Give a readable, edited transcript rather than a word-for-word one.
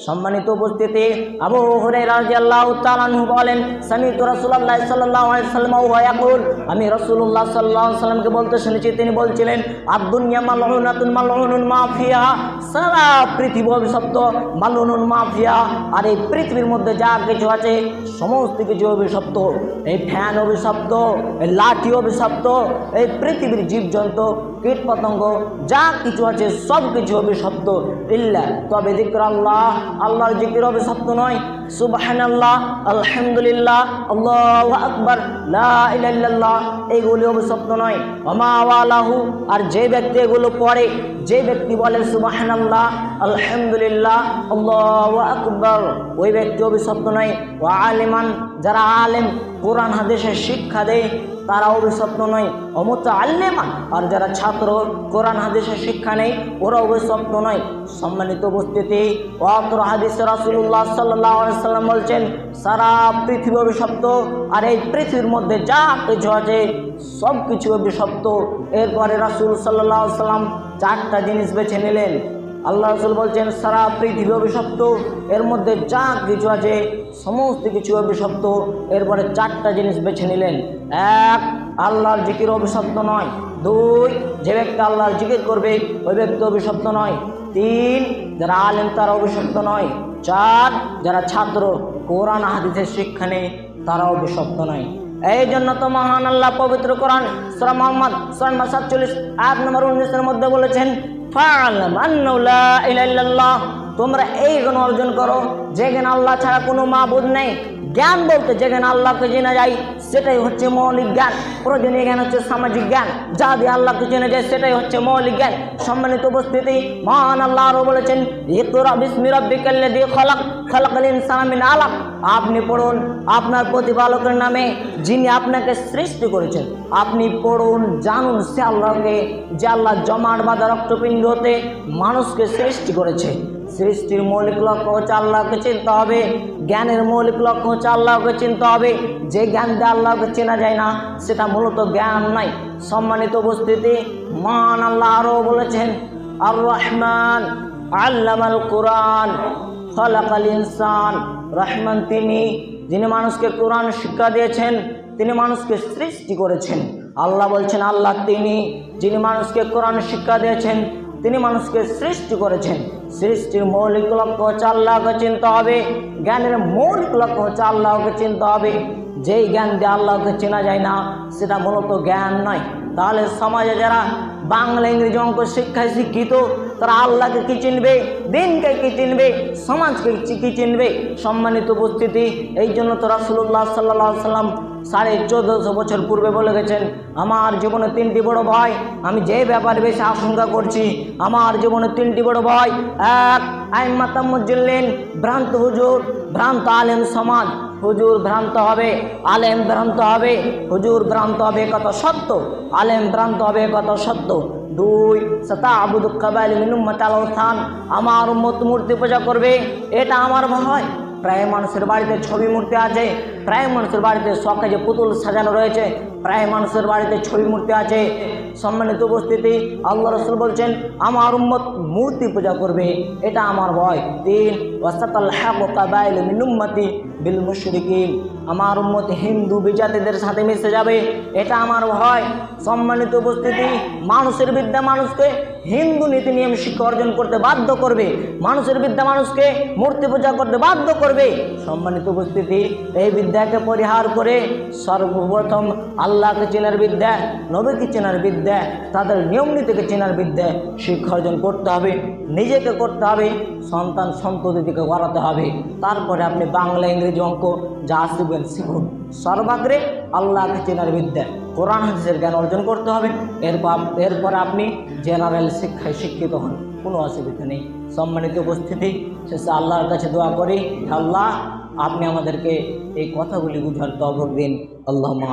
সম্মানিত উপস্থিতি, আবু হুরায়রা রাদিয়াল্লাহু তাআলা আনহু বলেন, সামি'তু রাসূলুল্লাহ সাল্লাল্লাহু আলাইহি ওয়াসাল্লাম ওয়া ইয়াকুল, আমি রাসূলুল্লাহ সাল্লাল্লাহু আলাইহি ওয়াসাল্লামকে বলতে শুনেছি, তিনি বলছিলেন, আদ-দুনিয়া মালউনাতুন মালউনুন মা ফিহা, সারা পৃথিবী অভিশপ্ত, মালউনুন মা ফিহা, আর এই পৃথিবীর মধ্যে যা কিছু আছে সমস্ত কিছু অভিশপ্ত। এই ফ্যান অভিশপ্ত, এই লাঠি অভিশপ্ত, এই পৃথিবীর জীবজন্তু কীট পতঙ্গ যা কিছু আছে সব কিছু অভিশপ্ত, ইল্লা তবে যিকরাল্লাহ, আল্লাহর জিকির অভিশপ্ত নয়। সুবহানাল্লাহ, আলহামদুলিল্লাহ, আল্লাহু আকবার, লা ইলাহা ইল্লাল্লাহ, এইগুলি অভিশপ্ত নয়। ওমা ওয়ালাহু, আর যে ব্যক্তি এগুলো পড়ে, যে ব্যক্তি বলে সুবহানাল্লাহ, আলহামদুলিল্লাহ, আল্লাহু আকবার, ওই ব্যক্তি অভিশপ্ত নয়। ওয়া আলিমান, যারা আলেম কোরআন হাদিসের শিক্ষা দেয় তারা অভিশপ্ত নয়। অমুতাআল্লিমান, আর যারা ছাত্র কোরআন হাদিসের শিক্ষা নেই ওরা অভিশপ্ত নয়। সম্মানিত উপস্থিতি, অত্র হাদিসে রাসূলুল্লাহ সাল্লাল্লাহু আলাইহি ওয়াসাল্লাম বলছেন, সারা পৃথিবী অভিশপ্ত, আর এই পৃথিবীর মধ্যে যা কিছু আছে সব কিছু অভিশপ্ত। এরপরে রাসূল সাল্লাল্লাহু আলাইহি ওয়াসাল্লাম চারটা জিনিস বেছে নিলেন। আল্লাহ রাসূল বলছেন সারা পৃথিবী অভিশপ্ত, এর মধ্যে যা কিছু আছে সমস্ত কিছু অভিশপ্ত। এরপরে চারটা জিনিস বেছে নিলেন। এক, আল্লাহর জিকির অভিশপ্ত নয়। দুই, যে ব্যক্তি আল্লাহর জিকির করবে ওই ব্যক্তি অভিশপ্ত নয়। তিন, যারা আলেম তারা অভিশপ্ত নয়। চার, যারা ছাত্র কোরআন হাদিসের শিক্ষা নেই তারা অভিশপ্ত নয়। এই জন্য তো মহান আল্লাহ পবিত্র কোরআন সূরা মুহাম্মদ সূরা 47 আয়াত নম্বর 19 এর মধ্যে বলেছেন, ফা'লাম আন্নাহু লা ইলাহা ইল্লাল্লাহ, তোমরা এই জ্ঞান অর্জন করো যে জ্ঞান আল্লাহ ছাড়া কোনো মাবুদ নেই। জ্ঞান বলতে যে জ্ঞান আল্লাহকে চেনা যায় সেটাই হচ্ছে মৌলিক জ্ঞান। প্রয়োজনীয় জ্ঞান হচ্ছে সামাজিক জ্ঞান, যা দিয়ে আল্লাহকে চেনা যায় সেটাই হচ্ছে মৌলিক জ্ঞান। সম্মানিত উপস্থিতি, মহান আল্লাহ আরও বলেছেন, ইকরা বিসমি রাব্বিকাল্লাযী খালাক, খালাকাল ইনসানা মিন আলাক, আপনি পড়ুন আপনার প্রতিপালকের নামে যিনি আপনাকে সৃষ্টি করেছেন। আপনি পড়ুন, জানুন সে আল্লাহকে, যে আল্লাহ জমাট বাঁধা রক্তপিণ্ড হতে মানুষকে সৃষ্টি করেছে। সৃষ্টির মৌলিক লক্ষ্য হচ্ছে আল্লাহকে চিনতে হবে। জ্ঞানের মৌলিক লক্ষ্য হচ্ছে আল্লাহকে চিনতে হবে। যে জ্ঞান দিয়ে আল্লাহকে চেনা যায় না সেটা মূলত জ্ঞান নাই। সম্মানিত উপস্থিতি, মহান আল্লাহ আরও বলেছেন, আর রহমান আল্লামাল কোরআন খালাকাল ইনসান, রহমান তিনি যিনি মানুষকে কোরআন শিক্ষা দিয়েছেন, তিনি মানুষকে সৃষ্টি করেছেন। আল্লাহ বলছেন আল্লাহ তিনি যিনি মানুষকে কোরআন শিক্ষা দিয়েছেন, তিনি মানুষকে সৃষ্টি করেছেন। সৃষ্টির মৌলিক লক্ষ্য হচ্ছে আল্লাহকে চিনতে হবে। জ্ঞানের মৌলিক লক্ষ্য হচ্ছে আল্লাহকে চিনতে হবে। যেই জ্ঞান দিয়ে আল্লাহকে চেনা যায় না সেটা মূলত জ্ঞান নয়। তাহলে সমাজে যারা বাংলা ইংরেজি অঙ্ক শিক্ষায় শিক্ষিত তারা আল্লাহকে কি চিনবে, দিনকে কি চিনবে, সমাজকে কি চিনবে? সম্মানিত উপস্থিতি, এই জন্য তো রাসূলুল্লাহ সাল্লাল্লাহু আলাইহি ওয়াসাল্লাম 1450 বছর পূর্বে বলে গেছেন, আমার জীবনে তিনটি বড় ভয়, আমি যে ব্যাপারে বেশি আশঙ্কা করছি, আমার জীবনে তিনটি বড় ভয়। এক, আইম্মাতুল মুজাল্লিন, ভ্রান্ত হুজুর, ভ্রান্ত আলেম সমাজ। হুজুর ভ্রান্ত হবে, আলেম ভ্রান্ত হবে। হুজুর ভ্রান্ত হবে কত সত্য, আলেম ভ্রান্ত হবে কত সত্য। দুই, সাতা'বুদু কাবাইল মিন উম্মাতিল আওসান, আমার উম্মত মূর্তি পূজা করবে, এটা আমার ভয়। প্রায় মানুষের বাড়িতে ছবি মূর্তি আছে, প্রায় মানুষের বাড়িতে শখে পুতুল সাজানো রয়েছে, প্রায় মানুষের বাড়িতে ছবি মূর্তি আছে। সম্মানিত উপস্থিতি, আল্লাহ রাসূল বলছেন আমার উম্মত মূর্তি পূজা করবে, এটা আমার ভয়। তিন, ওয়াসাতালহাকু কাবাইল মিন উম্মতি বিল মুশরিকিন, আমার উম্মত হিন্দু বিজাতিদের সাথে মিশে যাবে, এটা আমার ভয়। সম্মানিত উপস্থিতি, মানুষের বিদ্যা মানুষকে হিন্দু নীতি নিয়ম শিক্ষা অর্জন করতে বাধ্য করবে, মানুষের বিদ্যা মানুষকে মূর্তি পূজা করতে বাধ্য করবে। সম্মানিত উপস্থিতি, এই বিদ্যাকে পরিহার করে সর্বপ্রথম আল্লাহকে চেনার বিদ্যা, নবীকে চেনার বিদ্যা, তাদের নিয়ম নীতিকে চেনার বিদ্যা শিক্ষা অর্জন করতে হবে, নিজেকে করতে হবে, সন্তান সন্ততিকে করাতে হবে। তারপরে আপনি বাংলা ইংরেজি অঙ্ক যা শিখবেন শিখুন। সর্বাগ্রে আল্লাহকে চেনার বিদ্যা, কোরআন হাদিসের জ্ঞান অর্জন করতে হবে। এরপর আপনি জেনারেল শিক্ষায় শিক্ষিত হন, কোনো অসুবিধা নেই। সম্মানিত উপস্থিতি, শেষে আল্লাহর কাছে দোয়া করি, আল্লাহ আপনি আমাদেরকে এই কথাগুলি বুঝার তৌফিক দিন। আল্লাহুম্মা